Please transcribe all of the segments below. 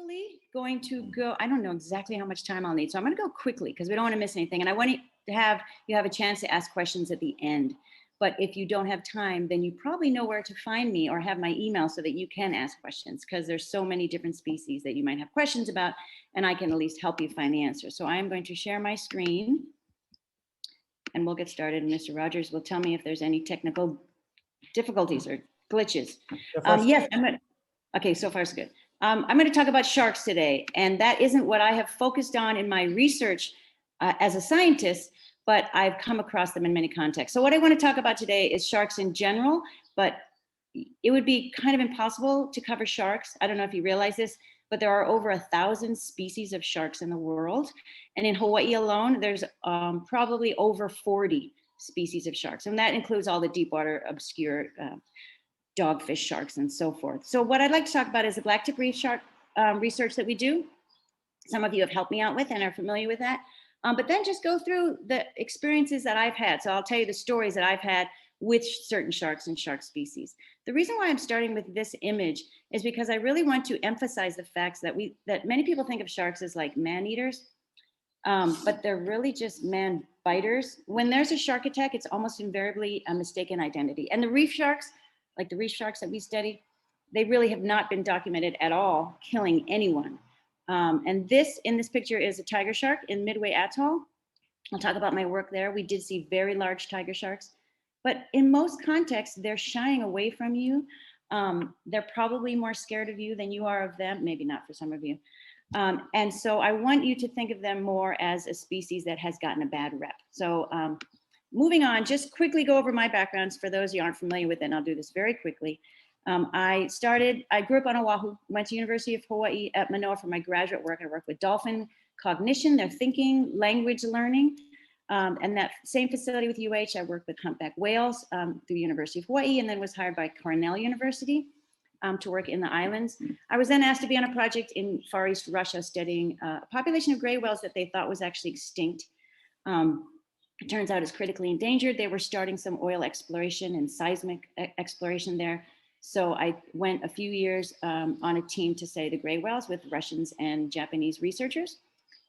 hopefully going to go, I don't know exactly how much time I'll need. So I'm going to go quickly because we don't want to miss anything. And I want to have you have a chance to ask questions at the end. But if you don't have time, then you probably know where to find me or have my email so that you can ask questions, because there's so many different species that you might have questions about, and I can at least help you find the answer. So I'm going to share my screen and we'll get started. And Mr. Rogers will tell me if there's any technical difficulties or glitches. Yes, I'm going to, okay, so far so good. I'm going to talk about sharks today, and that isn't what I have focused on in my research as a scientist, but I've come across them in many contexts. So what I want to talk about today is sharks in general, but it would be kind of impossible to cover sharks. I don't know if you realize this, but there are over 1,000 species of sharks in the world. And in Hawaii alone, there's probably over 40 species of sharks. And that includes all the deep water, obscure dogfish sharks and so forth. So what I'd like to talk about is the blacktip reef shark research that we do. Some of you have helped me out with and are familiar with that. But then just go through the experiences that I've had. So I'll tell you the stories that I've had with certain sharks and shark species. The reason why I'm starting with this image is because I really want to emphasize the facts that many people think of sharks as like man-eaters, but they're really just man-biters. When there's a shark attack, it's almost invariably a mistaken identity. And the reef sharks, like the reef sharks that we study, they really have not been documented at all killing anyone. And this in this picture is a tiger shark in Midway Atoll. I'll talk about my work there. We did see very large tiger sharks, but in most contexts, they're shying away from you. They're probably more scared of you than you are of them, maybe not for some of you. And so I want you to think of them more as a species that has gotten a bad rep. So moving on, just quickly go over my backgrounds for those you aren't familiar with it, and I'll do this very quickly. I grew up on Oahu, went to University of Hawaii at Manoa for my graduate work. I worked with dolphin cognition, their thinking, language learning. And that same facility with UH, I worked with humpback whales through University of Hawaii, and then was hired by Cornell University to work in the islands. I was then asked to be on a project in Far East Russia studying a population of gray whales that they thought was actually extinct. It turns out it's critically endangered. They were starting some oil exploration and seismic exploration there. So I went a few years on a team to study the gray whales with Russians and Japanese researchers.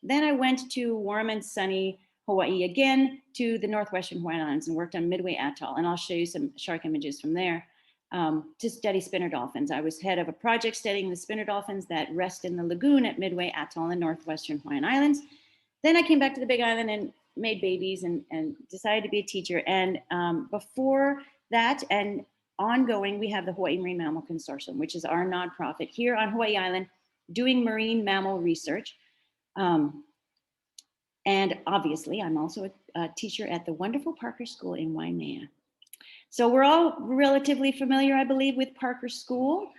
Then I went to warm and sunny Hawaii again, to the northwestern Hawaiian Islands, and worked on Midway Atoll. And I'll show you some shark images from there to study spinner dolphins. I was head of a project studying the spinner dolphins that rest in the lagoon at Midway Atoll in northwestern Hawaiian Islands. Then I came back to the Big Island and made babies and decided to be a teacher. And before that and ongoing, we have the Hawai'i Marine Mammal Consortium, which is our nonprofit here on Hawaii Island doing marine mammal research. And obviously, I'm also a teacher at the wonderful Parker School in Waimea. So we're all relatively familiar, I believe, with Parker School.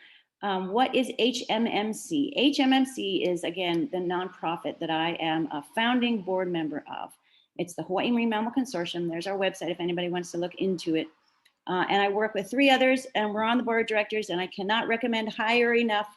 What is HMMC? HMMC is, again, the nonprofit that I am a founding board member of. It's the Hawai'i Marine Mammal Consortium. There's our website if anybody wants to look into it. And I work with 3 others, and we're on the board of directors, and I cannot recommend higher enough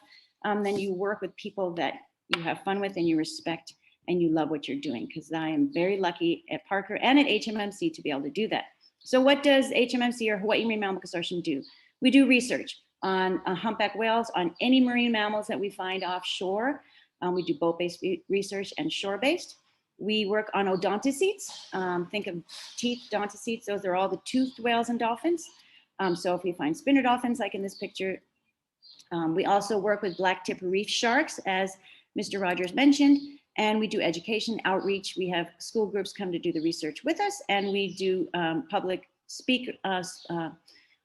than you work with people that you have fun with and you respect and you love what you're doing, because I am very lucky at Parker and at HMMC to be able to do that. So what does HMMC or Hawai'i Marine Mammal Consortium do? We do research on humpback whales, on any marine mammals that we find offshore. We do boat-based research and shore-based. We work on odontocetes. Think of teeth, odontocetes. Those are all the toothed whales and dolphins. So if we find spinner dolphins, like in this picture, we also work with blacktip reef sharks, as Mr. Rogers mentioned, and we do education outreach. We have school groups come to do the research with us, and we do public speak.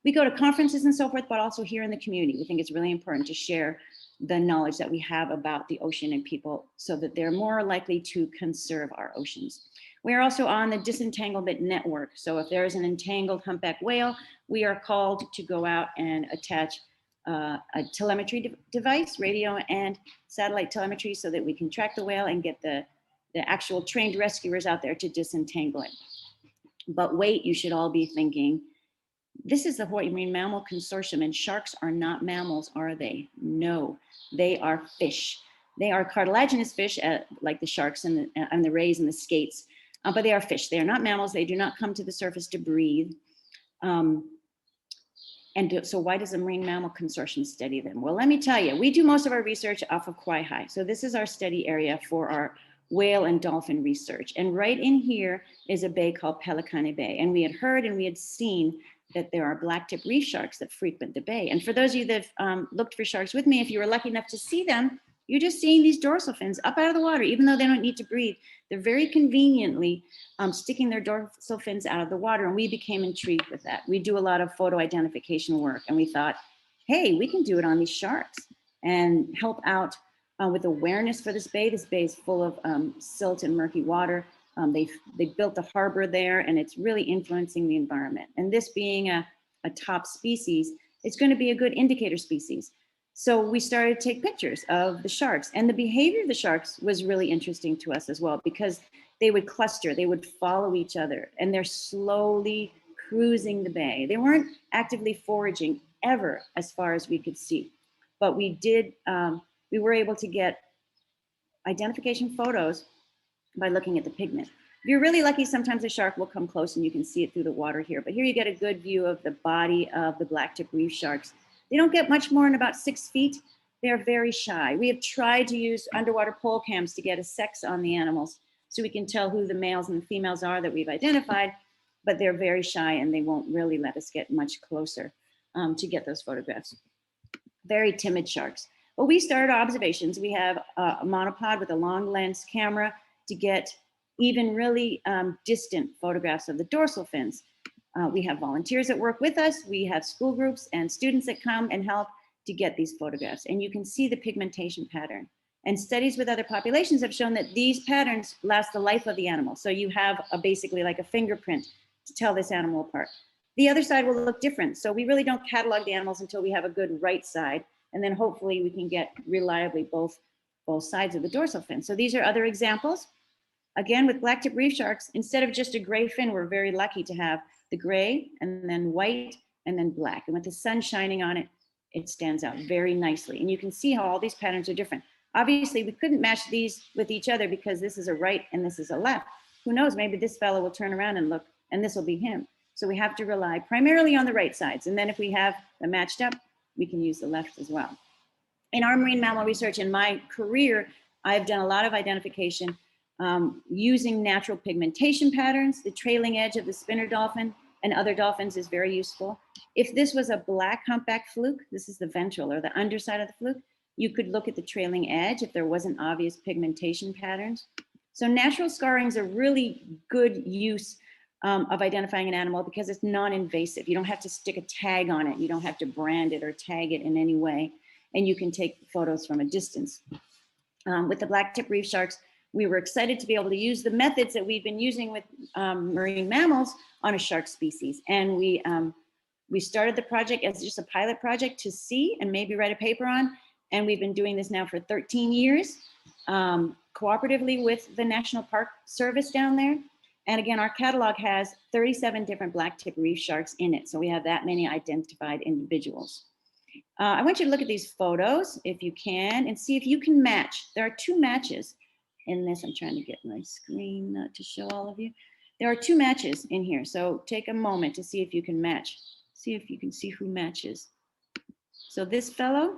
We go to conferences and so forth, but also here in the community. We think it's really important to share the knowledge that we have about the ocean and people so that they're more likely to conserve our oceans. We are also on the disentanglement network. So if there is an entangled humpback whale, we are called to go out and attach a telemetry device, radio and satellite telemetry, so that we can track the whale and get the actual trained rescuers out there to disentangle it. But wait, you should all be thinking, this is the Hawai'i Marine Mammal Consortium, and sharks are not mammals, are they? No, they are fish. They are cartilaginous fish, like the sharks and the rays and the skates, but they are fish. They are not mammals. They do not come to the surface to breathe. And so why does the Marine Mammal Consortium study them? Well, let me tell you, we do most of our research off of Kauai High. So this is our study area for our whale and dolphin research. And right in here is a bay called Pelekane Bay. And we had heard and we had seen that there are blacktip reef sharks that frequent the bay. And for those of you that looked for sharks with me, if you were lucky enough to see them, you're just seeing these dorsal fins up out of the water, even though they don't need to breathe. They're very conveniently sticking their dorsal fins out of the water. And we became intrigued with that. We do a lot of photo identification work. And we thought, hey, we can do it on these sharks and help out with awareness for this bay. This bay is full of silt and murky water. They built a harbor there, and it's really influencing the environment. And this being a top species, it's going to be a good indicator species. So we started to take pictures of the sharks, and the behavior of the sharks was really interesting to us as well, because they would cluster, they would follow each other, and they're slowly cruising the bay. They weren't actively foraging ever, as far as we could see, but we were able to get identification photos by looking at the pigment. If you're really lucky, sometimes a shark will come close and you can see it through the water here, but here you get a good view of the body of the blacktip reef sharks. They don't get much more than about 6 feet. They're very shy. We have tried to use underwater pole cams to get a sex on the animals so we can tell who the males and the females are that we've identified, but they're very shy and they won't really let us get much closer to get those photographs. Very timid sharks. But we started observations. We have a monopod with a long lens camera to get even really distant photographs of the dorsal fins. We have volunteers that work with us. We have school groups and students that come and help to get these photographs. And you can see the pigmentation pattern. And studies with other populations have shown that these patterns last the life of the animal. So you have basically like a fingerprint to tell this animal apart. The other side will look different. So we really don't catalog the animals until we have a good right side. And then hopefully we can get reliably both sides of the dorsal fin. So these are other examples. Again, with blacktip reef sharks, instead of just a gray fin, we're very lucky to have the gray and then white and then black. And with the sun shining on it, it stands out very nicely. And you can see how all these patterns are different. Obviously, we couldn't match these with each other because this is a right and this is a left. Who knows, maybe this fellow will turn around and look and this will be him. So we have to rely primarily on the right sides. And then if we have them matched up, we can use the left as well. In our marine mammal research, in my career, I've done a lot of identification using natural pigmentation patterns. The trailing edge of the spinner dolphin and other dolphins is very useful. If this was a black humpback fluke, this is the ventral or the underside of the fluke, you could look at the trailing edge if there wasn't obvious pigmentation patterns. So natural scarring is a really good use of identifying an animal because it's non-invasive. You don't have to stick a tag on it. You don't have to brand it or tag it in any way. And you can take photos from a distance. With the blacktip reef sharks, we were excited to be able to use the methods that we've been using with marine mammals on a shark species. And we started the project as just a pilot project to see and maybe write a paper on. And we've been doing this now for 13 years, cooperatively with the National Park Service down there. And again, our catalog has 37 different blacktip reef sharks in it. So we have that many identified individuals. I want you to look at these photos if you can and see if you can match. There are 2 matches in this. I'm trying to get my screen to show all of you. There are 2 matches in here. So take a moment to see if you can match. See if you can see who matches. So this fellow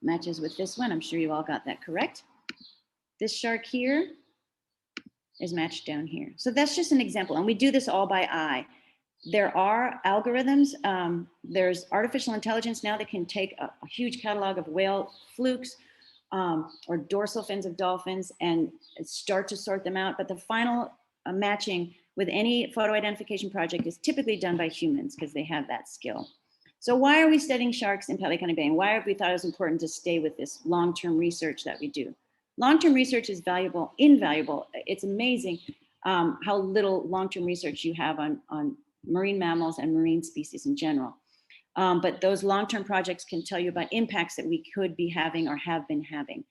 matches with this one. I'm sure you all got that correct. This shark here is matched down here. So that's just an example. And we do this all by eye. There are algorithms. There's artificial intelligence now that can take a huge catalog of whale flukes or dorsal fins of dolphins and start to sort them out. But the final matching with any photo identification project is typically done by humans because they have that skill. So why are we studying sharks in Pelekane Bay? And why have we thought it was important to stay with this long-term research that we do? Long-term research is valuable, invaluable. It's amazing how little long-term research you have on marine mammals and marine species in general. But those long-term projects can tell you about impacts that we could be having or have been having.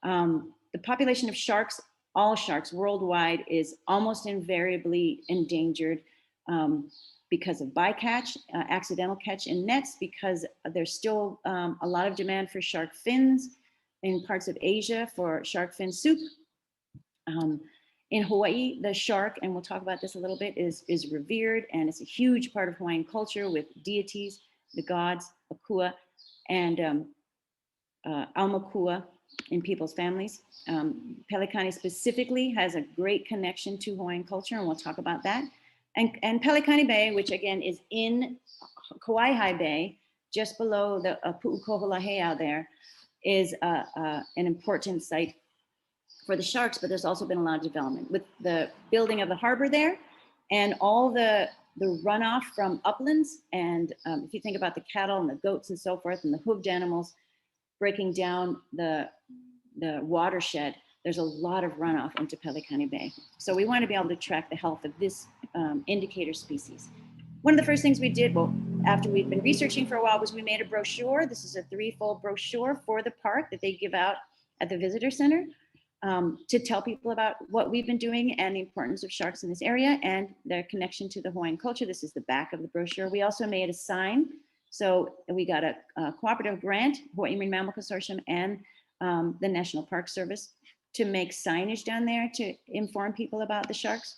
The population of sharks, all sharks worldwide, is almost invariably endangered because of bycatch, accidental catch in nets, because there's still a lot of demand for shark fins in parts of Asia for shark fin soup. In Hawaii, the shark, and we'll talk about this a little bit, is revered, and it's a huge part of Hawaiian culture with deities, the gods, Akua, and Aumakua in people's families. Pelekane specifically has a great connection to Hawaiian culture, and we'll talk about that. And Pelekane Bay, which again is in Kauai Bay, just below the Pu'ukohola Heiau there, is an important site for the sharks, but there's also been a lot of development with the building of the harbor there and all the runoff from uplands. And if you think about the cattle and the goats and so forth and the hooved animals breaking down the watershed, there's a lot of runoff into Pelekane Bay. So we want to be able to track the health of this indicator species. One of the first things we did, well, after we'd been researching for a while, was we made a brochure. This is a 3-fold brochure for the park that they give out at the visitor center to tell people about what we've been doing and the importance of sharks in this area and their connection to the Hawaiian culture. This is the back of the brochure. We also made a sign. So we got a cooperative grant, Hawai'i Marine Mammal Consortium and the National Park Service, to make signage down there to inform people about the sharks.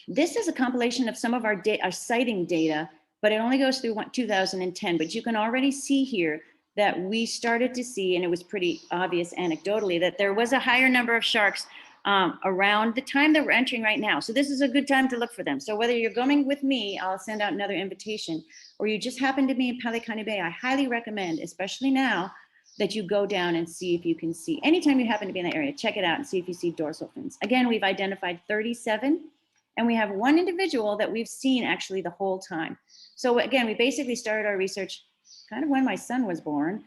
This is a compilation of some of our sighting data, but it only goes through 2010. But you can already see here that we started to see, and it was pretty obvious anecdotally, that there was a higher number of sharks around the time that we're entering right now. So this is a good time to look for them. So whether you're going with me, I'll send out another invitation, or you just happen to be in Pelekane Bay, I highly recommend, especially now, that you go down and see if you can see, anytime you happen to be in the area, check it out and see if you see dorsal fins. Again, we've identified 37, and we have one individual that we've seen actually the whole time. So again, we basically started our research kind of when my son was born,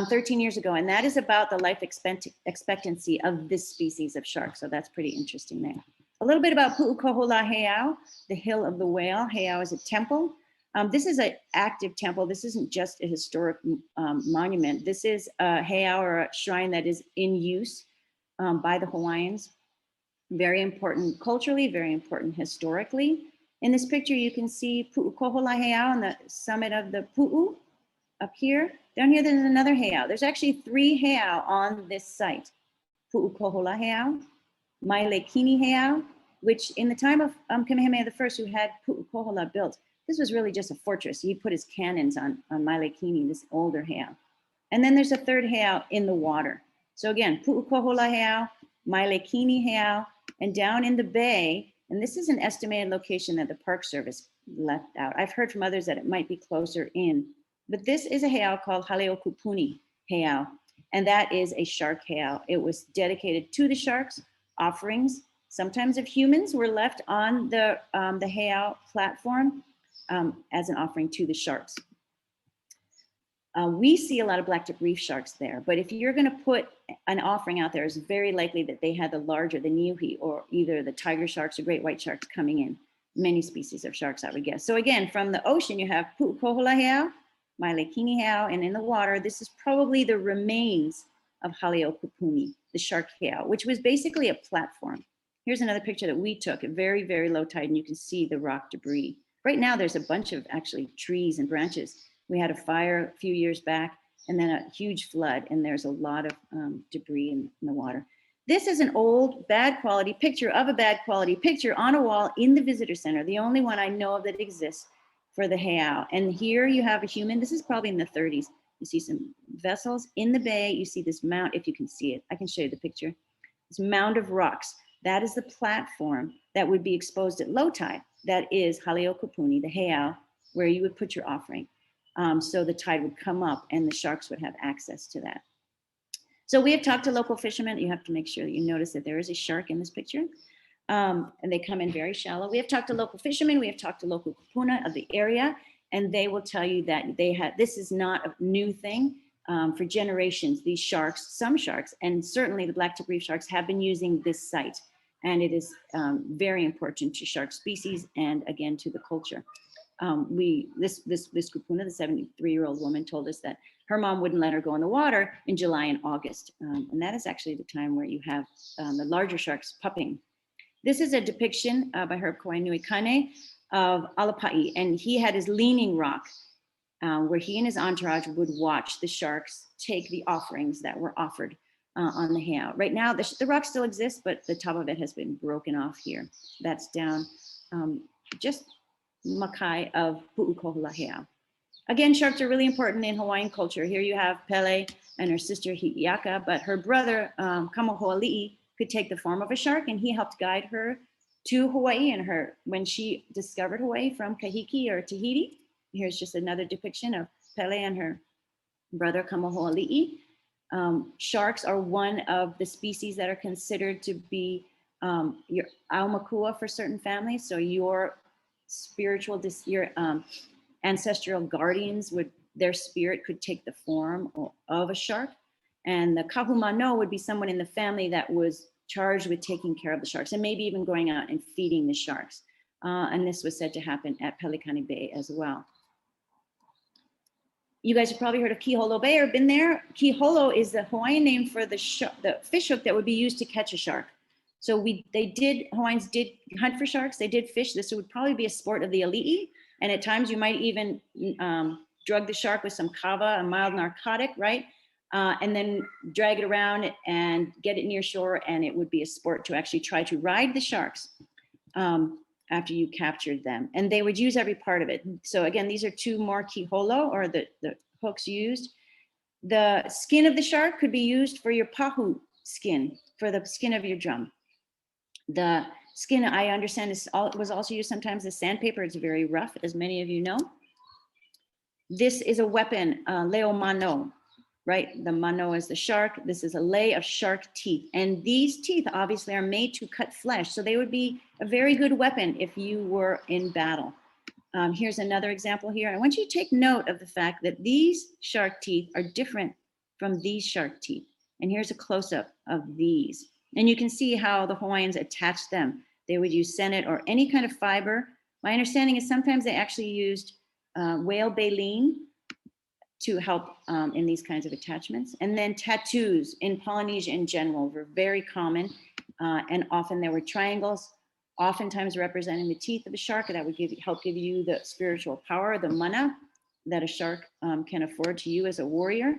13 years ago, and that is about the life expectancy of this species of shark. So that's pretty interesting there. A little bit about Pu'ukohola Heiau, the Hill of the Whale. Heiau is a temple. This is an active temple. This isn't just a historic monument. This is a heiau, or a shrine that is in use by the Hawaiians. Very important culturally, very important historically. In this picture, you can see Pu'ukohola Heiau on the summit of the Pu'u up here. Down here, there's another heiau. There's actually 3 heiau on this site. Pu'ukohola Heiau, Mailekini Heiau, which in the time of Kamehameha I, who had Pu'ukohola built, this was really just a fortress. He put his cannons on Mailekini, this older heiau. And then there's a 3rd heiau in the water. So again, Pu'ukohola Heiau, Mailekini Heiau, and down in the bay, and this is an estimated location that the Park Service left out. I've heard from others that it might be closer in, but this is a heiau called Haleokupuni Heiau, and that is a shark heiau. It was dedicated to the sharks. Offerings, sometimes of humans, were left on the heiau platform as an offering to the sharks. We see a lot of blacktip reef sharks there, but if you're going to put an offering out there, it's very likely that they had the larger, the niuhi, or either the tiger sharks or great white sharks coming in. Many species of sharks, I would guess. So again, from the ocean, you have Pu'ukohola Heiau, Mailekini Heiau, and in the water, this is probably the remains of Haleokupuni, the shark heiau, which was basically a platform. Here's another picture that we took at very, very low tide, and you can see the rock debris. Right now, there's a bunch of actually trees and branches. We had a fire a few years back, and then a huge flood, and there's a lot of debris in the water. This is an old bad quality picture of a bad quality picture on a wall in the visitor center, the only one I know of that exists for the heiau. And here you have a human. This is probably in the 30s. You see some vessels in the bay. You see this mound, if you can see it. I can show you the picture. This mound of rocks. That is the platform that would be exposed at low tide. That is Haleokupuni, the heiau, where you would put your offering. So the tide would come up and the sharks would have access to that. So we have talked to local fishermen. You have to make sure that you notice that there is a shark in this picture. And they come in very shallow. We have talked to local fishermen. We have talked to local kupuna of the area, and they will tell you that this is not a new thing. For generations, these sharks, some sharks, and certainly the blacktip reef sharks, have been using this site. And it is very important to shark species and again to the culture. This kupuna, the 73-year-old woman, told us that her mom wouldn't let her go in the water in July and August. And that is actually the time where you have the larger sharks pupping. This is a depiction by Herb Kauai of Alapa'i, and he had his leaning rock where he and his entourage would watch the sharks take the offerings that were offered on the heiau. Right now, the rock still exists, but the top of it has been broken off here. That's down just makai of Pu'ukohula heiau. Again, sharks are really important in Hawaiian culture. Here you have Pele and her sister Hi'iaka, but her brother Kamahoali'i could take the form of a shark, and he helped guide her to Hawaii. And when she discovered Hawaii from Kahiki or Tahiti, here's just another depiction of Pele and her brother Kamahoali'i. Sharks are one of the species that are considered to be your aumakua for certain families. So your spiritual, your ancestral guardians their spirit could take the form of a shark. And the kahumano would be someone in the family that was charged with taking care of the sharks and maybe even going out and feeding the sharks. And this was said to happen at Pelekane Bay as well. You guys have probably heard of Kiholo Bay or been there. Kiholo is the Hawaiian name for the fish hook that would be used to catch a shark. So Hawaiians did hunt for sharks. They did fish. This would probably be a sport of the ali'i. And at times you might even drug the shark with some kava, a mild narcotic, right? And then drag it around and get it near shore. And it would be a sport to actually try to ride the sharks after you captured them. And they would use every part of it. So again, these are two more kiholo, or the hooks used. The skin of the shark could be used for your pahu skin, for the skin of your drum. The skin, I understand, was also used sometimes as sandpaper. It's very rough, as many of you know. This is a weapon, leo mano, right? The mano is the shark. This is a lei of shark teeth. And these teeth obviously are made to cut flesh. So they would be a very good weapon if you were in battle. Here's another example here. I want you to take note of the fact that these shark teeth are different from these shark teeth. And here's a close-up of these. And you can see how the Hawaiians attached them. They would use senet or any kind of fiber. My understanding is sometimes they actually used whale baleen to help in these kinds of attachments. And then tattoos in Polynesia in general were very common. And often there were triangles, oftentimes representing the teeth of a shark that would help give you the spiritual power, the mana that a shark can afford to you as a warrior.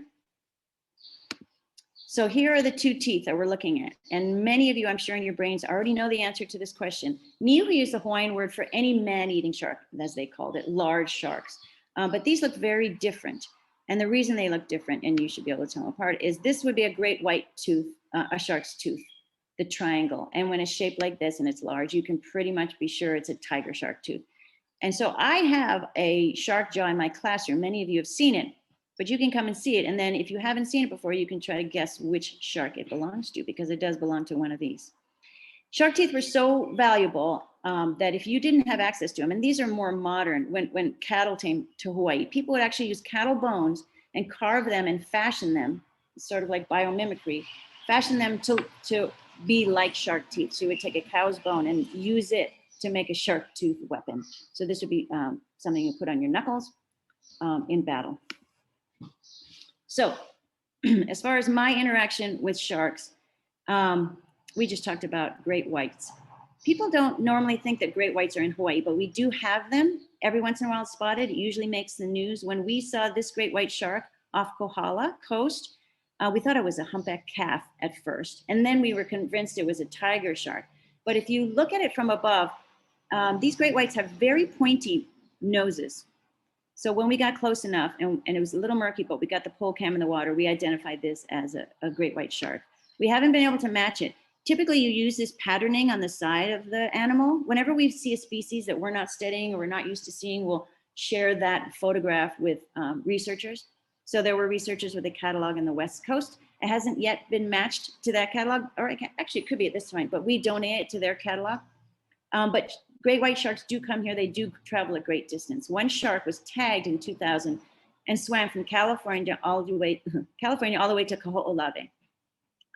So here are the two teeth that we're looking at. And many of you, I'm sure in your brains, already know the answer to this question. Niuhi is the Hawaiian word for any man-eating shark, as they called it, large sharks. But these look very different. And the reason they look different, and you should be able to tell them apart, is this would be a great white tooth, a shark's tooth, the triangle. And when it's shaped like this and it's large, you can pretty much be sure it's a tiger shark tooth. And so I have a shark jaw in my classroom. Many of you have seen it, but you can come and see it. And then if you haven't seen it before, you can try to guess which shark it belongs to, because it does belong to one of these. Shark teeth were so valuable that if you didn't have access to them, and these are more modern, when cattle came to Hawaii, people would actually use cattle bones and carve them and fashion them, sort of like biomimicry, fashion them to be like shark teeth. So you would take a cow's bone and use it to make a shark tooth weapon. So this would be something you put on your knuckles in battle. So as far as my interaction with sharks, we just talked about great whites. People don't normally think that great whites are in Hawaii, but we do have them. Every once in a while it's spotted. It usually makes the news. When we saw this great white shark off Kohala Coast, we thought it was a humpback calf at first. And then we were convinced it was a tiger shark. But if you look at it from above, these great whites have very pointy noses. So when we got close enough, and it was a little murky, but we got the pole cam in the water, we identified this as a great white shark. We haven't been able to match it. Typically you use this patterning on the side of the animal. Whenever we see a species that we're not studying or we're not used to seeing, we'll share that photograph with researchers. So there were researchers with a catalog in the West Coast. It hasn't yet been matched to that catalog, or actually it could be at this point, but we donate it to their catalog. But great white sharks do come here. They do travel a great distance. One shark was tagged in 2000 and swam from California all the way to Kaho'olawe,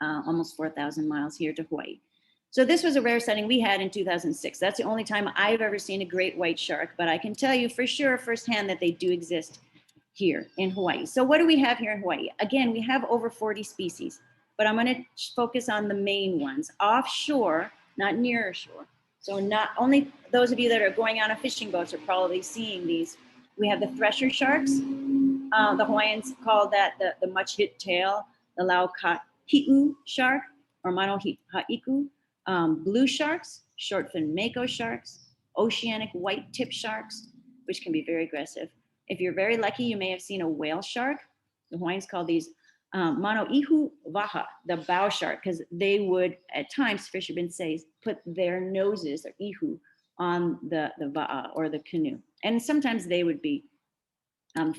almost 4,000 miles here to Hawaii. So this was a rare sighting we had in 2006. That's the only time I've ever seen a great white shark, but I can tell you for sure firsthand that they do exist here in Hawaii. So what do we have here in Hawaii? Again, we have over 40 species, but I'm going to focus on the main ones. Offshore, not near shore. So not only those of you that are going on a fishing boats are probably seeing these. We have the thresher sharks. The Hawaiians call that the much hit tail, the laukat hi'u shark or mano ha'iku, blue sharks, short fin mako sharks, oceanic white tip sharks, which can be very aggressive. If you're very lucky, you may have seen a whale shark. The Hawaiians call these mano ihu vaha, the bow shark, because they would, at times, fishermen say, put their noses, or ihu, on the va'a or the canoe. And sometimes they would be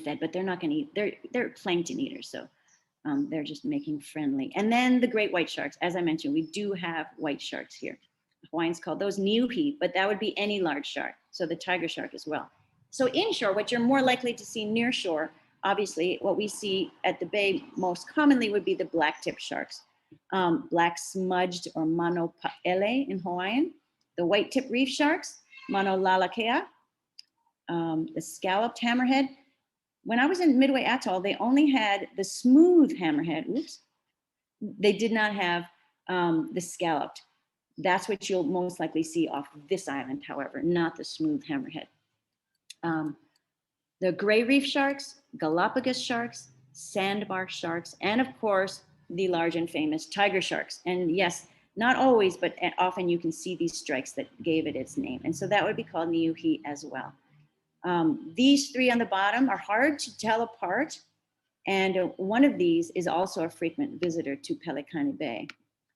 fed, but they're not going to eat. They're plankton eaters, so they're just making friendly. And then the great white sharks. As I mentioned, we do have white sharks here. Hawaiians call those niuhi, but that would be any large shark. So the tiger shark as well. So inshore, what you're more likely to see near shore, obviously, what we see at the bay most commonly would be the blacktip sharks, black smudged or mano pa'ele in Hawaiian, the white tip reef sharks, mano lalakea, the scalloped hammerhead. When I was in Midway Atoll, they only had the smooth hammerhead. Oops. They did not have the scalloped. That's what you'll most likely see off this island, however, not the smooth hammerhead. The gray reef sharks, Galapagos sharks, sandbar sharks, and of course, the large and famous tiger sharks. And yes, not always, but often you can see these stripes that gave it its name. And so that would be called niuhi as well. These three on the bottom are hard to tell apart. And one of these is also a frequent visitor to Pelekane Bay.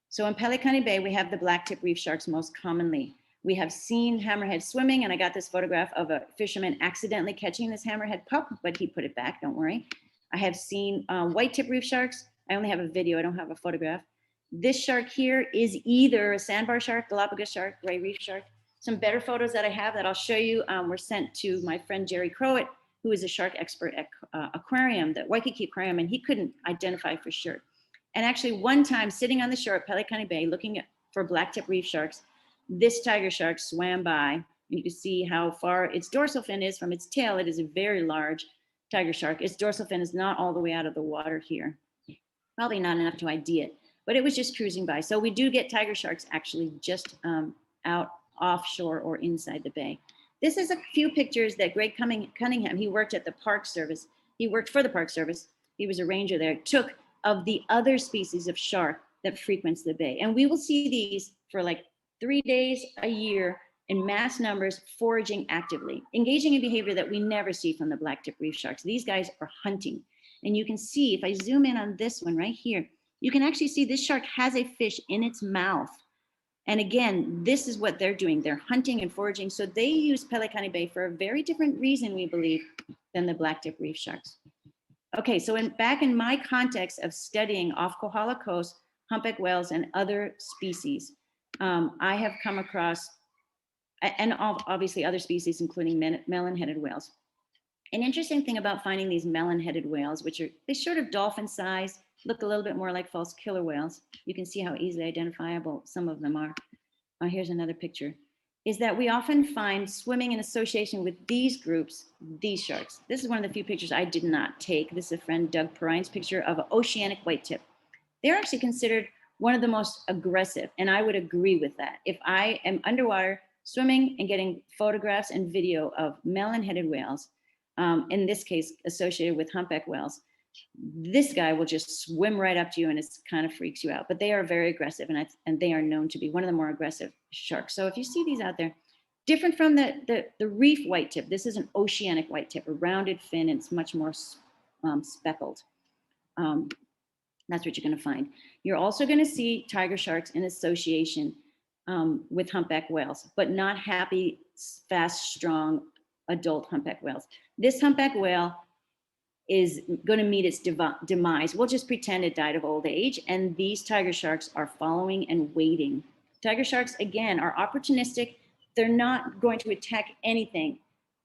So in Pelekane Bay, we have the blacktip reef sharks most commonly. We have seen hammerhead swimming, and I got this photograph of a fisherman accidentally catching this hammerhead pup, but he put it back, don't worry. I have seen white tip reef sharks. I only have a video, I don't have a photograph. This shark here is either a sandbar shark, Galapagos shark, gray reef shark. Some better photos that I have that I'll show you were sent to my friend Jerry Crowett, who is a shark expert at aquarium, the Waikiki Aquarium, and he couldn't identify for sure. And actually one time sitting on the shore at Pelekane Bay looking for blacktip reef sharks, this tiger shark swam by, and you can see how far its dorsal fin is from its tail. It is a very large tiger shark. Its dorsal fin is not all the way out of the water here. Probably not enough to ID it, but it was just cruising by. So we do get tiger sharks actually just out offshore or inside the bay. This is a few pictures that Greg Cunningham, he worked at the Park Service. He worked for the Park Service. He was a ranger there, took of the other species of shark that frequents the bay. And we will see these for like 3 days a year in mass numbers, foraging actively, engaging in behavior that we never see from the blacktip reef sharks. These guys are hunting. And you can see, if I zoom in on this one right here, you can actually see this shark has a fish in its mouth. And again, this is what they're doing. They're hunting and foraging. So they use Pelekane Bay for a very different reason, we believe, than the blacktip reef sharks. Okay, so back in my context of studying off Kohala Coast, humpback whales and other species, I have come across, and obviously other species, including melon-headed whales. An interesting thing about finding these melon-headed whales, which are, they sort of dolphin size, look a little bit more like false killer whales. You can see how easily identifiable some of them are. Here's another picture, is that we often find swimming in association with these groups, these sharks. This is one of the few pictures I did not take. This is a friend Doug Perrine's picture of an oceanic white tip. They're actually considered one of the most aggressive, and I would agree with that. If I am underwater swimming and getting photographs and video of melon-headed whales, in this case associated with humpback whales, this guy will just swim right up to you and it kind of freaks you out. But they are very aggressive, and they are known to be one of the more aggressive sharks. So if you see these out there, different from the reef white tip, this is an oceanic white tip, a rounded fin, and it's much more speckled. That's what you're going to find. You're also going to see tiger sharks in association with humpback whales, but not happy, fast, strong adult humpback whales. This humpback whale is going to meet its demise. We'll just pretend it died of old age, and these tiger sharks are following and waiting. Tiger sharks, again, are opportunistic. They're not going to attack anything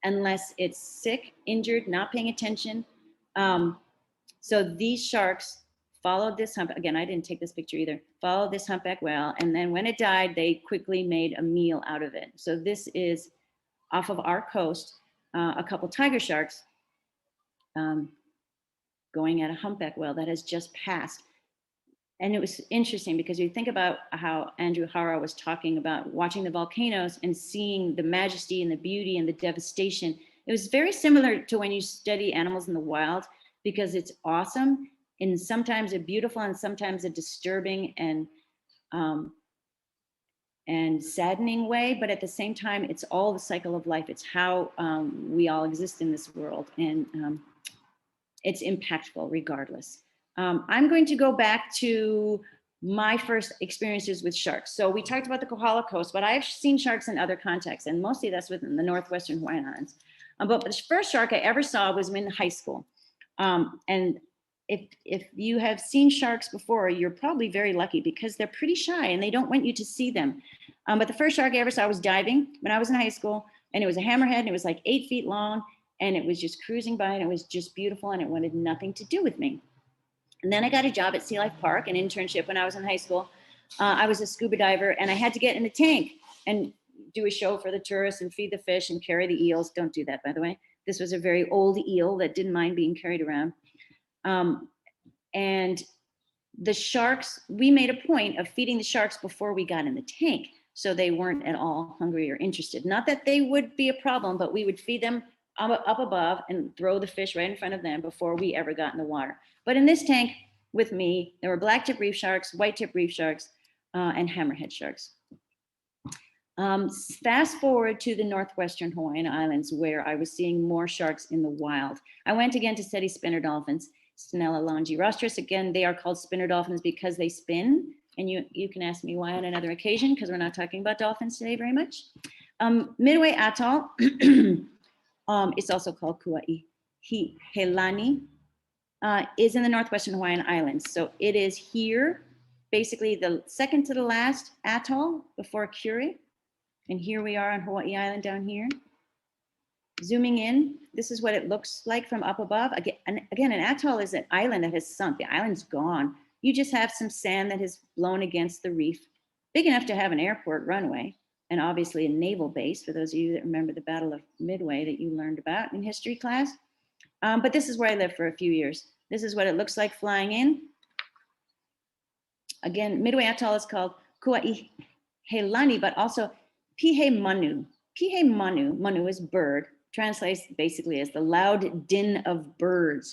unless it's sick, injured, not paying attention. So these sharks followed this humpback, again, I didn't take this picture either, followed this humpback whale, and then when it died, they quickly made a meal out of it. So this is off of our coast, a couple tiger sharks going at a humpback whale that has just passed. And it was interesting because you think about how Andrew Hara was talking about watching the volcanoes and seeing the majesty and the beauty and the devastation. It was very similar to when you study animals in the wild, because it's awesome in sometimes a beautiful and sometimes a disturbing and saddening way, but at the same time, it's all the cycle of life. It's how we all exist in this world, and it's impactful regardless. I'm going to go back to my first experiences with sharks. So we talked about the Kohala Coast, but I've seen sharks in other contexts, and mostly that's within the northwestern Hawaiian Islands. But the first shark I ever saw was in high school. And if you have seen sharks before, you're probably very lucky because they're pretty shy and they don't want you to see them. But the first shark I ever saw was diving when I was in high school, and it was a hammerhead, and it was like 8 feet long, and it was just cruising by, and it was just beautiful, and it wanted nothing to do with me. And then I got a job at Sea Life Park, an internship when I was in high school. I was a scuba diver, and I had to get in a tank and do a show for the tourists and feed the fish and carry the eels. Don't do that, by the way. This was a very old eel that didn't mind being carried around. And the sharks, we made a point of feeding the sharks before we got in the tank, so they weren't at all hungry or interested. Not that they would be a problem, but we would feed them up above and throw the fish right in front of them before we ever got in the water. But in this tank with me, there were blacktip reef sharks, whitetip reef sharks, and hammerhead sharks. Fast forward to the northwestern Hawaiian Islands, where I was seeing more sharks in the wild. I went again to study spinner dolphins, Spinella longirostris. Again, they are called spinner dolphins because they spin. And you can ask me why on another occasion, because we're not talking about dolphins today very much. Midway Atoll, it's also called Kua'i Helani, is in the northwestern Hawaiian Islands. So it is here, basically the second to the last atoll before Kure. And here we are on Hawaii Island down here. Zooming in, this is what it looks like from up above. Again, an atoll is an island that has sunk. The island's gone. You just have some sand that has blown against the reef, big enough to have an airport runway, and obviously a naval base, for those of you that remember the Battle of Midway that you learned about in history class. But this is where I lived for a few years. This is what it looks like flying in. Again, Midway Atoll is called Kua'i Helani, but also Pihe Manu. Pihe Manu, Manu is bird, translates basically as the loud din of birds,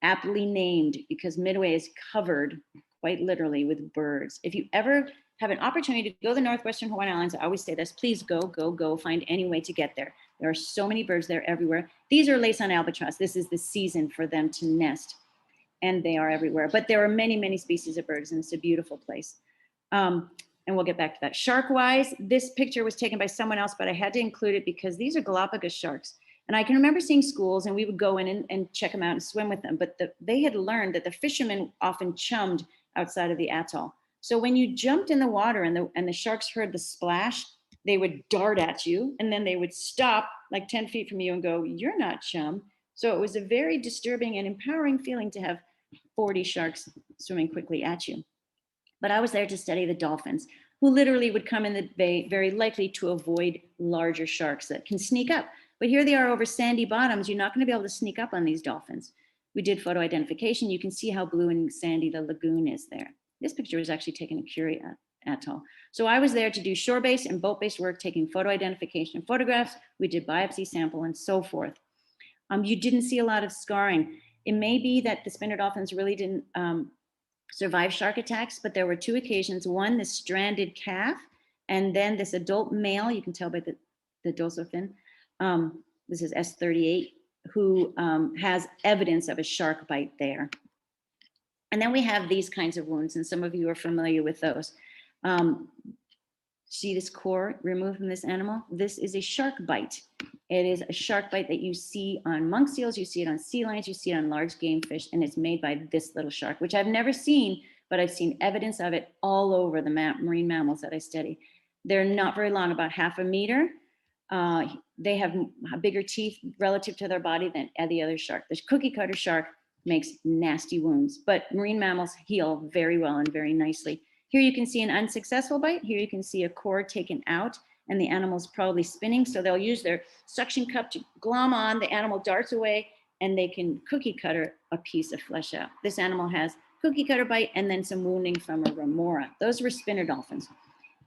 aptly named because Midway is covered quite literally with birds. If you ever have an opportunity to go to the northwestern Hawaiian Islands, I always say this, please go, find any way to get there. There are so many birds there everywhere. These are lace-on albatross. This is the season for them to nest, and they are everywhere. But there are many, many species of birds, and it's a beautiful place. And we'll get back to that. Shark-wise, this picture was taken by someone else, but I had to include it because these are Galapagos sharks. And I can remember seeing schools, and we would go in and check them out and swim with them. But they had learned that the fishermen often chummed outside of the atoll. So when you jumped in the water and the sharks heard the splash, they would dart at you, and then they would stop like 10 feet from you and go, "You're not chum." So it was a very disturbing and empowering feeling to have 40 sharks swimming quickly at you. But I was there to study the dolphins, who literally would come in the bay, very likely to avoid larger sharks that can sneak up. But here they are over sandy bottoms. You're not going to be able to sneak up on these dolphins. We did photo identification. You can see how blue and sandy the lagoon is there. This picture was actually taken at Kure Atoll. So I was there to do shore-based and boat-based work, taking photo identification and photographs. We did biopsy sample and so forth. You didn't see a lot of scarring. It may be that the spinner dolphins really didn't survive shark attacks, but there were 2 occasions. One, this stranded calf, and then this adult male, you can tell by the dorsal fin, this is S38, who has evidence of a shark bite there. And then we have these kinds of wounds, and some of you are familiar with those. See this core removed from this animal? This is a shark bite. It is a shark bite that you see on monk seals, you see it on sea lions, you see it on large game fish, and it's made by this little shark, which I've never seen, but I've seen evidence of it all over the marine mammals that I study. They're not very long, about 1/2 meter. They have bigger teeth relative to their body than the other shark. The cookie cutter shark makes nasty wounds, but marine mammals heal very well and very nicely. Here you can see an unsuccessful bite. Here you can see a cord taken out, and the animal's probably spinning. So they'll use their suction cup to glom on, the animal darts away, and they can cookie cutter a piece of flesh out. This animal has cookie cutter bite and then some wounding from a remora. Those were spinner dolphins.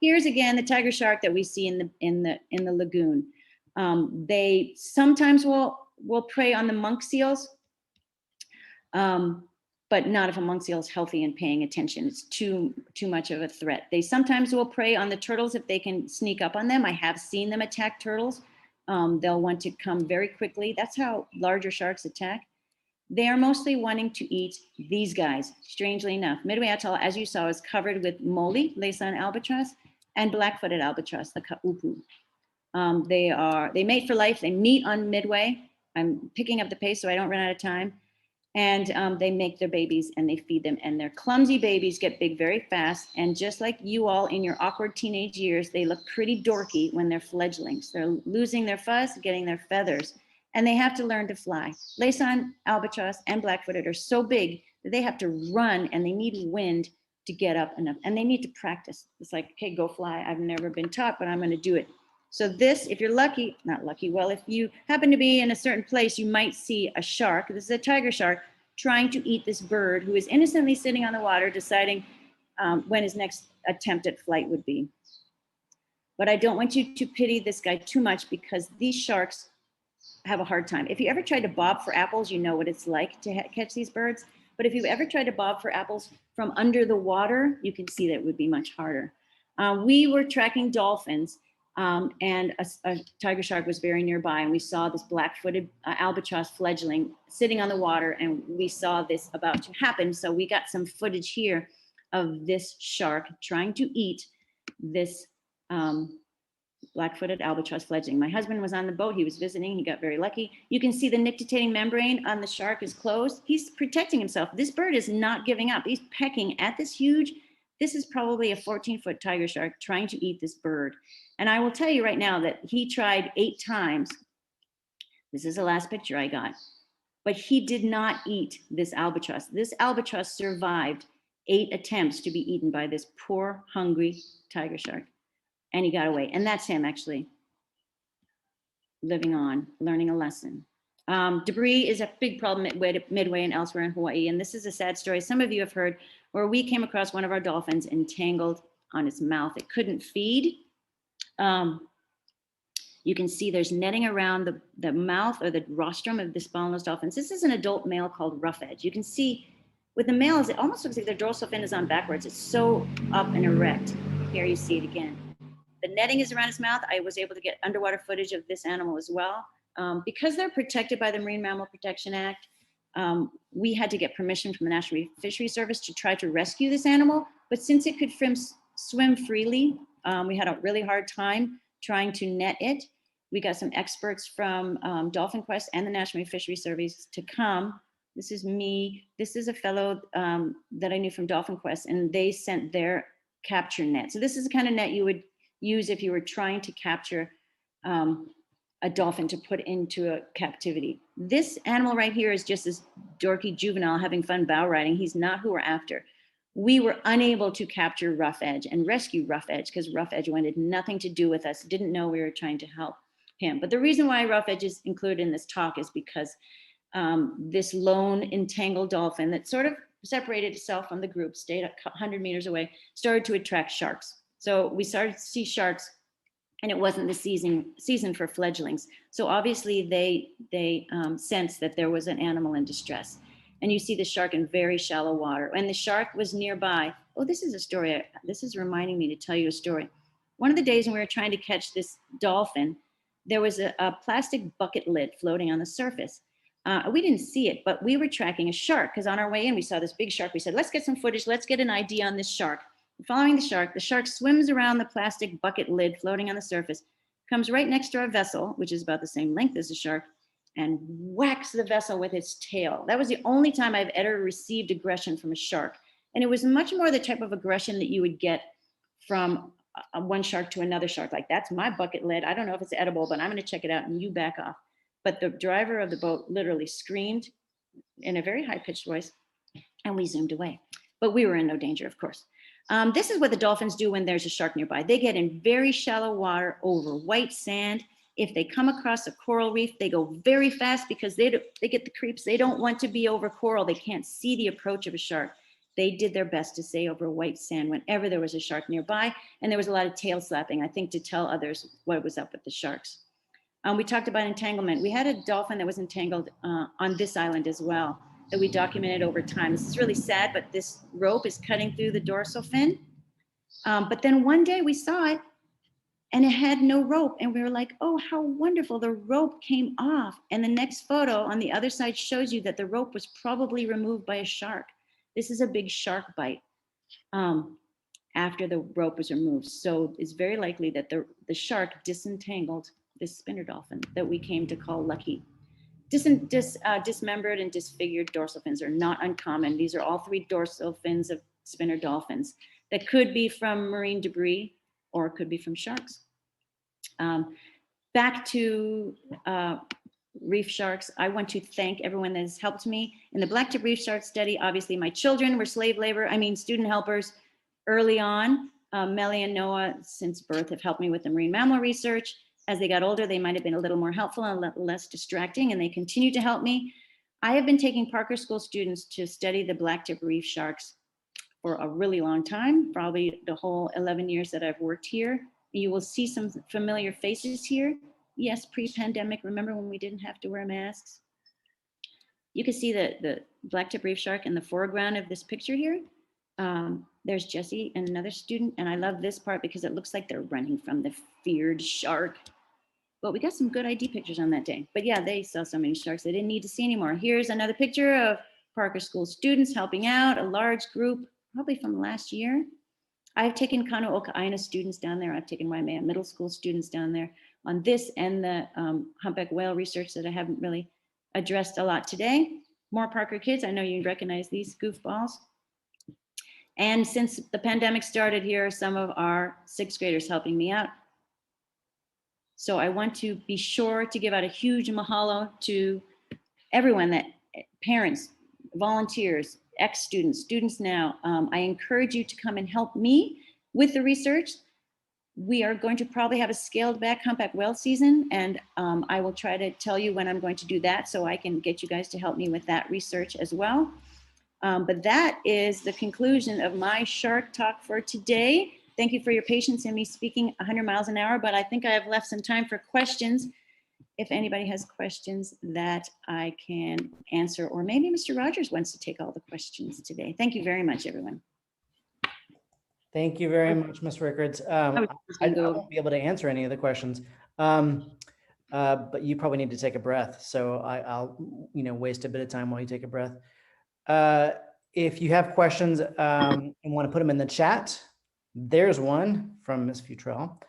Here's again the tiger shark that we see in the lagoon. They sometimes will prey on the monk seals, but but not if a monk seal is healthy and paying attention. It's too much of a threat. They sometimes will prey on the turtles if they can sneak up on them. I have seen them attack turtles. They'll want to come very quickly. That's how larger sharks attack. They are mostly wanting to eat these guys, strangely enough. Midway Atoll, as you saw, is covered with mole, Laysan albatross, and black-footed albatross, the ka'upu. They mate for life. They meet on Midway. I'm picking up the pace so I don't run out of time. And they make their babies and they feed them. And their clumsy babies get big very fast. And just like you all in your awkward teenage years, they look pretty dorky when they're fledglings. They're losing their fuzz, getting their feathers. And they have to learn to fly. Laysan albatross and black-footed are so big that they have to run and they need wind to get up and up. And they need to practice. It's like, okay, go fly. I've never been taught, but I'm going to do it. So this, if you're lucky, not lucky, well, if you happen to be in a certain place, you might see a shark. This is a tiger shark trying to eat this bird who is innocently sitting on the water, deciding when his next attempt at flight would be. But I don't want you to pity this guy too much because these sharks have a hard time. If you ever tried to bob for apples, you know what it's like to catch these birds. But if you've ever tried to bob for apples from under the water, you can see that it would be much harder. We were tracking dolphins and a tiger shark was very nearby, and we saw this black-footed albatross fledgling sitting on the water, and we saw this about to happen. So we got some footage here of this shark trying to eat this black-footed albatross fledgling. My husband was on the boat. He was visiting. He got very lucky. You can see the nictitating membrane on the shark is closed. He's protecting himself. This bird is not giving up. He's pecking at this huge, this is probably a 14-foot tiger shark trying to eat this bird. And I will tell you right now that he tried 8 times. This is the last picture I got. But he did not eat this albatross. This albatross survived 8 attempts to be eaten by this poor, hungry tiger shark. And he got away. And that's him actually living on, learning a lesson. Debris is a big problem at Midway and elsewhere in Hawaii. And this is a sad story some of you have heard, where we came across one of our dolphins entangled on its mouth. It couldn't feed. You can see there's netting around the mouth or the rostrum of this bottlenose dolphins. This is an adult male called rough edge. You can see with the males, it almost looks like their dorsal fin is on backwards. It's so up and erect. Here you see it again. The netting is around his mouth. I was able to get underwater footage of this animal as well. Because they're protected by the Marine Mammal Protection Act, we had to get permission from the National Fisheries Service to try to rescue this animal. But since it could swim freely, we had a really hard time trying to net it. We got some experts from Dolphin Quest and the National Fisheries Service to come. This is me. This is a fellow that I knew from Dolphin Quest, and they sent their capture net. So this is the kind of net you would use if you were trying to capture a dolphin to put into a captivity. This animal right here is just this dorky juvenile having fun bow riding. He's not who we're after. We were unable to capture rough edge and rescue rough edge because rough edge wanted nothing to do with us, didn't know we were trying to help him. But the reason why rough edge is included in this talk is because this lone entangled dolphin that sort of separated itself from the group, stayed 100 meters away, started to attract sharks. So we started to see sharks, and it wasn't the season for fledglings. So obviously they sensed that there was an animal in distress. And you see the shark in very shallow water. And the shark was nearby. Oh, this is a story. This is reminding me to tell you a story. One of the days when we were trying to catch this dolphin, there was a plastic bucket lid floating on the surface. We didn't see it, but we were tracking a shark because on our way in, we saw this big shark. We said, let's get some footage. Let's get an ID on this shark. Following the shark swims around the plastic bucket lid floating on the surface, comes right next to our vessel, which is about the same length as the shark, and whacks the vessel with its tail. That was the only time I've ever received aggression from a shark. And it was much more the type of aggression that you would get from one shark to another shark. Like, that's my bucket lid. I don't know if it's edible, but I'm going to check it out and you back off. But the driver of the boat literally screamed in a very high-pitched voice, and we zoomed away. But we were in no danger, of course. This is what the dolphins do when there's a shark nearby. They get in very shallow water over white sand. If they come across a coral reef, they go very fast because they get the creeps. They don't want to be over coral. They can't see the approach of a shark. They did their best to stay over white sand whenever there was a shark nearby. And there was a lot of tail slapping, I think, to tell others what was up with the sharks. We talked about entanglement. We had a dolphin that was entangled on this island as well. that we documented over time. This is really sad, but this rope is cutting through the dorsal fin. But then one day we saw it and it had no rope. And we were like, oh, how wonderful. The rope came off. And the next photo on the other side shows you that the rope was probably removed by a shark. This is a big shark bite after the rope was removed. So it's very likely that the shark disentangled this spinner dolphin that we came to call lucky. Dismembered and disfigured dorsal fins are not uncommon. These are all 3 dorsal fins of spinner dolphins that could be from marine debris or could be from sharks. Back to reef sharks, I want to thank everyone that has helped me. In the blacktip reef shark study, obviously my children were student helpers early on. Melly and Noah, since birth, have helped me with the marine mammal research. As they got older, they might have been a little more helpful and less distracting, and they continue to help me. I have been taking Parker School students to study the blacktip reef sharks for a really long time, probably the whole 11 years that I've worked here. You will see some familiar faces here. Yes, pre-pandemic, remember when we didn't have to wear masks? You can see the blacktip reef shark in the foreground of this picture here. There's Jesse and another student, and I love this part because it looks like they're running from the feared shark. But we got some good ID pictures on that day. But yeah, they saw so many sharks they didn't need to see anymore. Here's another picture of Parker School students helping out, a large group, probably from last year. I've taken Kano Oka'aina students down there. I've taken Waimea middle school students down there on this and the humpback whale research that I haven't really addressed a lot today. More Parker kids, I know you recognize these goofballs. And since the pandemic started, here are some of our 6th graders helping me out. So I want to be sure to give out a huge mahalo to everyone, that parents, volunteers, ex-students, students now. I encourage you to come and help me with the research. We are going to probably have a scaled back humpback whale season, and I will try to tell you when I'm going to do that so I can get you guys to help me with that research as well. But that is the conclusion of my shark talk for today. Thank you for your patience in me speaking 100 miles an hour, but I think I have left some time for questions. If anybody has questions that I can answer, or maybe Mr. Rogers wants to take all the questions today. Thank you very much, everyone. Thank you very much, Ms. Rickards. I won't be able to answer any of the questions, but you probably need to take a breath. So I'll waste a bit of time while you take a breath. If you have questions and want to put them in the chat, there's one from Ms. Futrell.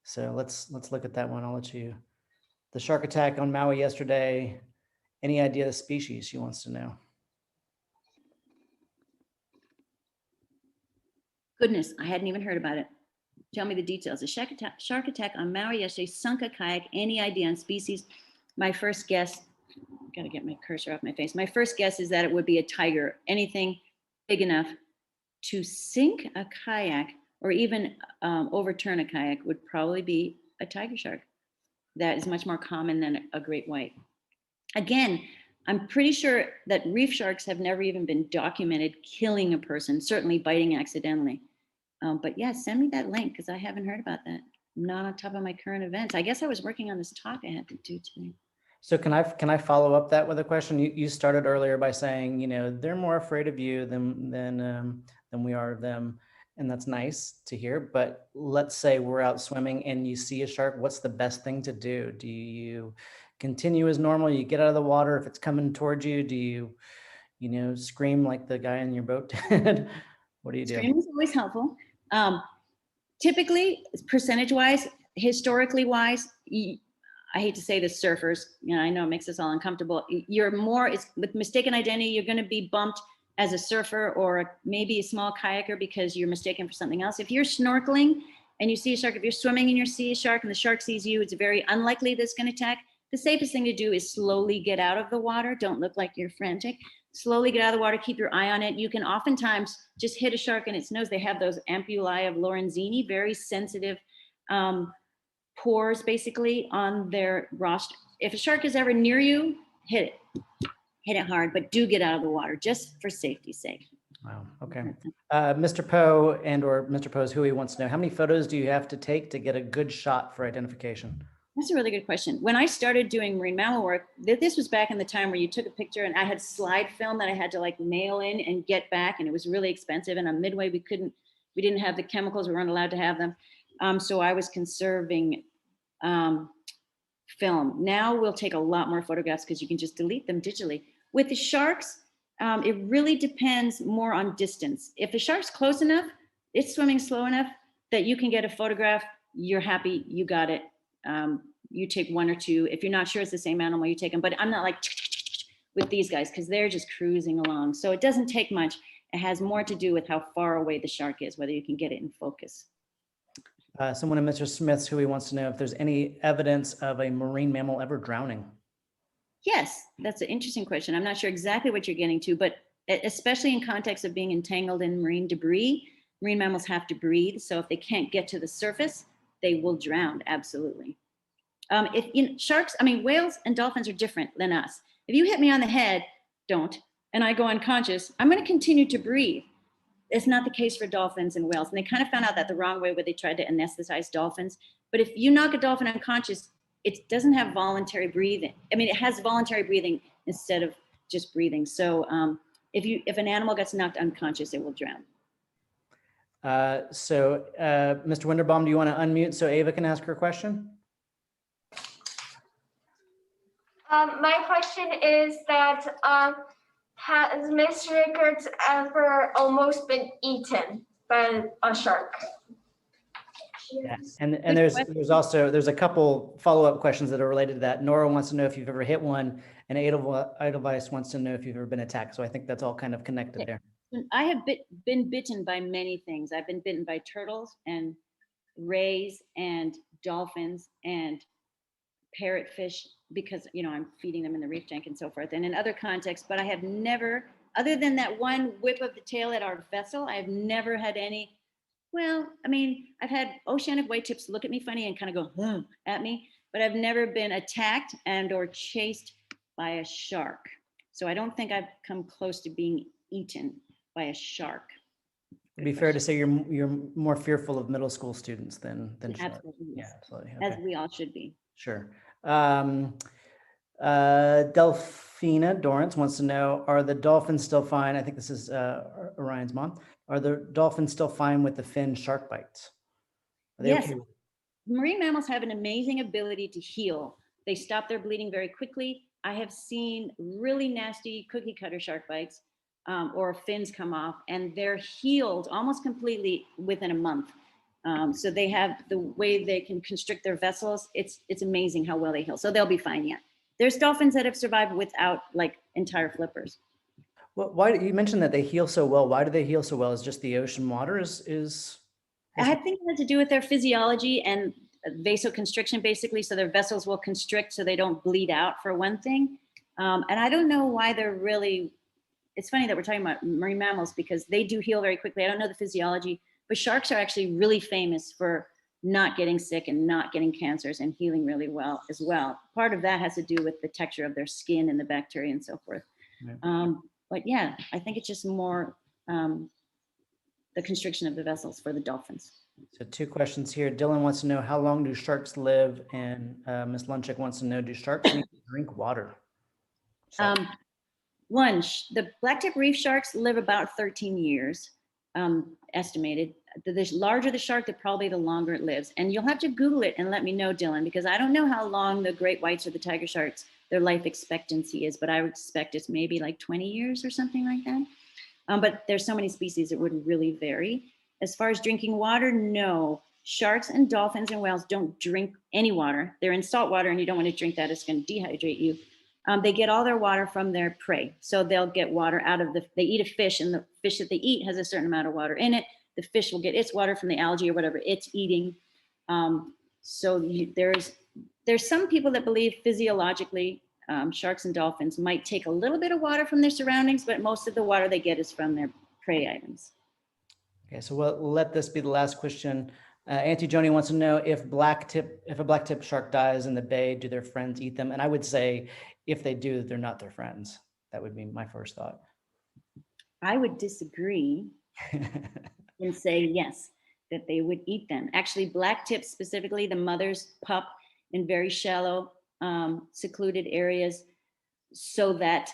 So let's look at that one. I'll let you. The shark attack on Maui yesterday. Any idea of the species? She wants to know. Goodness, I hadn't even heard about it. Tell me the details. The shark attack on Maui yesterday sunk a kayak. Any idea on species? My first guess, gotta get my cursor off my face. My first guess is that it would be a tiger. Anything big enough to sink a kayak or even overturn a kayak would probably be a tiger shark. That is much more common than a great white. Again, I'm pretty sure that reef sharks have never even been documented killing a person, certainly biting accidentally. But yeah, send me that link because I haven't heard about that. I'm not on top of my current events. I guess I was working on this talk I had to do today. So can I follow up that with a question? You started earlier by saying, they're more afraid of you than we are of them. And that's nice to hear. But let's say we're out swimming and you see a shark. What's the best thing to do? Do you continue as normal? You get out of the water if it's coming towards you? Do you, scream like the guy in your boat did? What do you do? Screaming is always helpful. Typically, percentage-wise, historically wise, I hate to say this, surfers, I know it makes us all uncomfortable. You're more, with mistaken identity, you're going to be bumped as a surfer or maybe a small kayaker because you're mistaken for something else. If you're snorkeling and you see a shark, if you're swimming and you see a shark and the shark sees you, it's very unlikely that's going to attack. The safest thing to do is slowly get out of the water. Don't look like you're frantic. Slowly get out of the water, keep your eye on it. You can oftentimes just hit a shark in its nose. They have those ampullae of Lorenzini, very sensitive pores basically on their rostrum. If a shark is ever near you, hit it hard, but do get out of the water just for safety's sake. Wow, okay. Mr. Poe or Mr. Poe's Hui wants to know, how many photos do you have to take to get a good shot for identification? That's a really good question. When I started doing marine mammal work, this was back in the time where you took a picture and I had slide film that I had to like mail in and get back, and it was really expensive. And on Midway, we didn't have the chemicals, we weren't allowed to have them. So I was conserving film. Now we'll take a lot more photographs because you can just delete them digitally. With the sharks, it really depends more on distance. If the shark's close enough, it's swimming slow enough that you can get a photograph, you're happy, you got it. You take one or two. If you're not sure it's the same animal, you take them. But I'm not like with these guys because they're just cruising along. So it doesn't take much. It has more to do with how far away the shark is, whether you can get it in focus. Someone in Mr. Smith's who wants to know if there's any evidence of a marine mammal ever drowning. Yes, that's an interesting question. I'm not sure exactly what you're getting to, but especially in context of being entangled in marine debris, marine mammals have to breathe. So if they can't get to the surface, they will drown, absolutely. Sharks, whales and dolphins are different than us. If you hit me on the head, and I go unconscious, I'm going to continue to breathe. It's not the case for dolphins and whales. And they kind of found out that the wrong way where they tried to anesthetize dolphins. But if you knock a dolphin unconscious, it doesn't have voluntary breathing. It has voluntary breathing instead of just breathing. So if an animal gets knocked unconscious, it will drown. Mr. Winterbaum, do you want to unmute so Ava can ask her question? My question is that has Miss Rickards ever almost been eaten by a shark? Yeah. And there's a couple follow-up questions that are related to that. Nora wants to know if you've ever hit one, and Edelweiss wants to know if you've ever been attacked. So I think that's all kind of connected there. I have been bitten by many things. I've been bitten by turtles and rays and dolphins and parrotfish because I'm feeding them in the reef tank and so forth, and in other contexts. But I have never, other than that one whip of the tail at our vessel, I have never had any. Well, I've had oceanic white tips look at me funny and kind of go at me, but I've never been attacked and or chased by a shark. So I don't think I've come close to being eaten by a shark. It'd be fair to say you're more fearful of middle school students than sharks. Absolutely. Yeah, absolutely. Okay. As we all should be. Sure. Delphina Dorrance wants to know, are the dolphins still fine? I think this is Orion's mom. Are the dolphins still fine with the fin shark bites? Yes. Okay? Marine mammals have an amazing ability to heal. They stop their bleeding very quickly. I have seen really nasty cookie cutter shark bites or fins come off, and they're healed almost completely within a month. So they have the way they can constrict their vessels. It's amazing how well they heal. So they'll be fine. Yeah. There's dolphins that have survived without like entire flippers. Well, why you mentioned that they heal so well? Why do they heal so well? Is just the ocean water is I think it has to do with their physiology and vasoconstriction, basically. So their vessels will constrict so they don't bleed out, for one thing. And I don't know why they're really. It's funny that we're talking about marine mammals because they do heal very quickly. I don't know the physiology, but sharks are actually really famous for not getting sick and not getting cancers and healing really well as well. Part of that has to do with the texture of their skin and the bacteria and so forth. Right. But yeah, I think it's just more the constriction of the vessels for the dolphins. So 2 questions here. Dylan wants to know, how long do sharks live? And Ms. Lunchik wants to know, do sharks need to drink water? The blacktip reef sharks live about 13 years, estimated. The larger the shark, probably the longer it lives. And you'll have to Google it and let me know, Dylan, because I don't know how long the great whites or the tiger sharks, their life expectancy is, but I would expect it's maybe like 20 years or something like that. But there's so many species, it would really vary. As far as drinking water, no. Sharks and dolphins and whales don't drink any water. They're in salt water and you don't want to drink that. It's going to dehydrate you. They get all their water from their prey. So they'll get water out of they eat a fish, and the fish that they eat has a certain amount of water in it. The fish will get its water from the algae or whatever it's eating. There's some people that believe physiologically sharks and dolphins might take a little bit of water from their surroundings, but most of the water they get is from their prey items. Okay, so we'll let this be the last question. Auntie Joni wants to know, if a blacktip shark dies in the bay, do their friends eat them? And I would say, if they do, they're not their friends. That would be my first thought. I would disagree and say yes, that they would eat them. Actually, blacktip specifically, the mother's pup in very shallow, secluded areas so that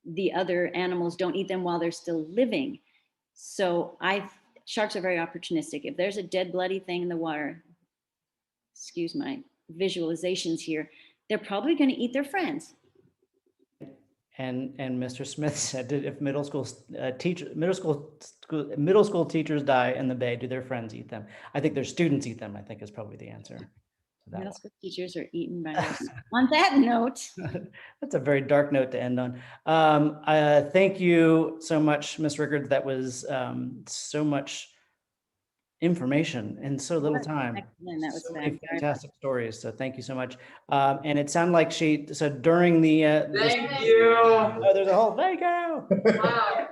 the other animals don't eat them while they're still living. So sharks are very opportunistic. If there's a dead, bloody thing in the water, excuse my visualizations here, they're probably going to eat their friends. And Mr. Smith said that if middle school teachers die in the bay, do their friends eat them? I think their students eat them, I think is probably the answer to that Middle one. school teachers are eaten by us. On that note. That's a very dark note to end on. Thank you so much, Ms. Rickards. That was so much information in so little time. That was so many fast. fantastic stories. So thank you so much. And it sounded like she said during the Thank you. Oh, there's a whole thank you. Wow.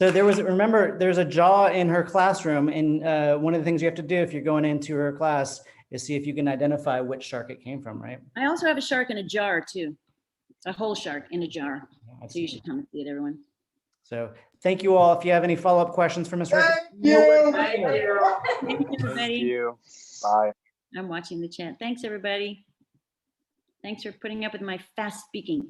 So remember, there's a jaw in her classroom, and one of the things you have to do if you're going into her class is see if you can identify which shark it came from, right? I also have a shark in a jar too. A whole shark in a jar. So you should come and see it, everyone. So thank you all. If you have any follow-up questions for Ms. Rickards. Thank you. Thank you. Thanks, everybody. Thank you. Bye. I'm watching the chat. Thanks, everybody. Thanks for putting up with my fast speaking.